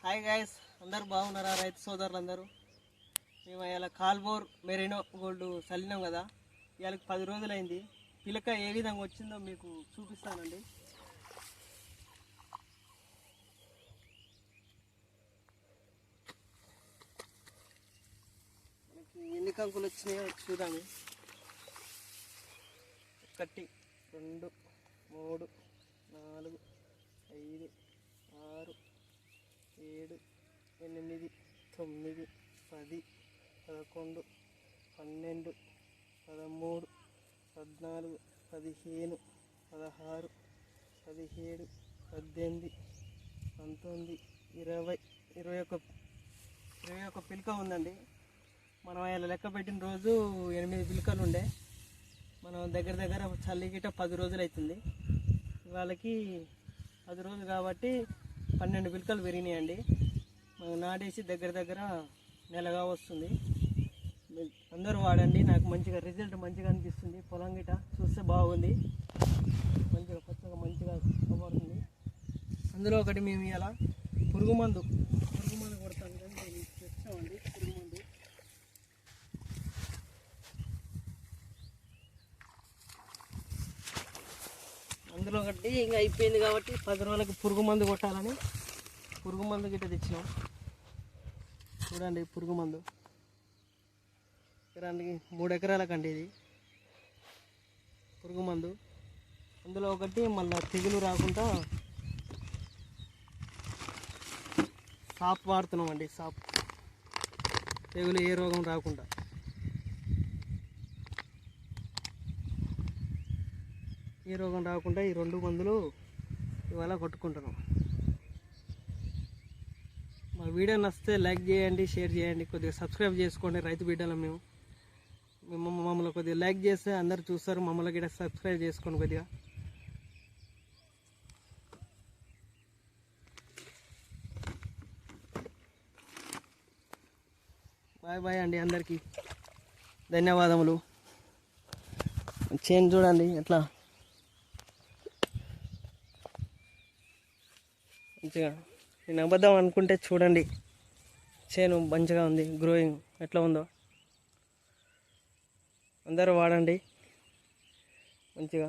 Hi guys, అందరు బాగున్నారా? రైతు సోదరులందరూ, మేము ఇలా కాల్బోర్ మెరీనో గోల్డ్ చల్లినాం కదా. ఇవాళకి 10 రోజులైంది. పిలక ఏ విధంగా వచ్చిందో మీకు చూపిస్తానండి. మనకి ఎన్ని కంకులు వచ్చినాయో చూడండి. 1 2 3 4 5 6 7 8 9 10 11 12 13 14 15 16 17 18 19 20 21 పిలక ఉందండి. మనం ఇలా లెక్క పెట్టిన రోజు 8 పిలకలు ఉండే. మనం దగ్గర చల్లిగిట 10 రోజులు అవుతుంది. వాళ్ళకి 10 రోజులు కాబట్టి 12 పిలకలు పెరిగినాయండి. మనం నాటేసి దగ్గర నెలగా వస్తుంది. అందరూ వాడండి. నాకు మంచిగా రిజల్ట్ మంచిగా అనిపిస్తుంది. పొలం గిట చూస్తే బాగుంది, మంచిగా కొత్తగా మంచిగా కనబడుతుంది. అందులో ఒకటి మేము ఇలా పురుగు మందు కొడతాం కానీ తెచ్చామండి. పురుగు మందు అందులో ఒకటి ఇంకా అయిపోయింది కాబట్టి 10 రోజులకి పురుగు మందు కొట్టాలని పురుగు మందు గిట్ట తెచ్చినాం. చూడండి, పురుగు మందు 3 ఎకరాలకండి ఇది పురుగు మందు. అందులో ఒకటి మళ్ళీ తెగులు రాకుండా సాప్ వాడుతున్నామండి. సాప్ తెగులు ఏ రోగం రాకుండా. ఏ రోగం రాకుండా ఈ 2 మందులు ఇవాళ కొట్టుకుంటున్నాం. మా వీడియో నచ్చితే లైక్ చేయండి, షేర్ చేయండి, కొద్దిగా సబ్స్క్రైబ్ చేసుకోండి. రైతు బిడ్డలు మేము మమ్మల్ని కొద్దిగా లైక్ చేస్తే అందరు చూస్తారు. మమ్మల్ని కూడా సబ్స్క్రైబ్ చేసుకోండి కొద్దిగా. బాయ్ అండి, అందరికీ ధన్యవాదములు. చేను చూడండి ఎట్లా మంచిగా. నేను అబద్ధం అనుకుంటే చూడండి, చేను మంచిగా ఉంది. గ్రోయింగ్ ఎట్లా ఉందో అందరూ వాడండి మంచిగా.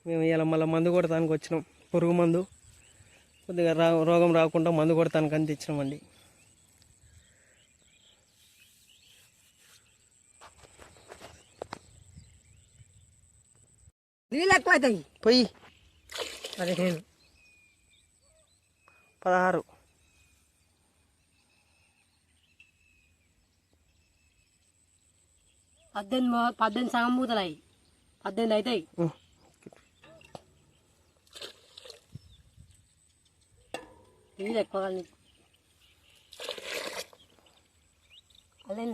మేము ఇలా మళ్ళీ మందు కొడతానికి వచ్చినాం. పురుగు మందు కొద్దిగా రోగం రాకుండా మందు కొడతానికి అని తెచ్చినామండి. నీళ్ళు ఎక్కువైతాయి. పొయ్యి 15 16 18 సగం మూతలు 18 అవుతాయి. నీళ్ళు ఎక్కువ అదే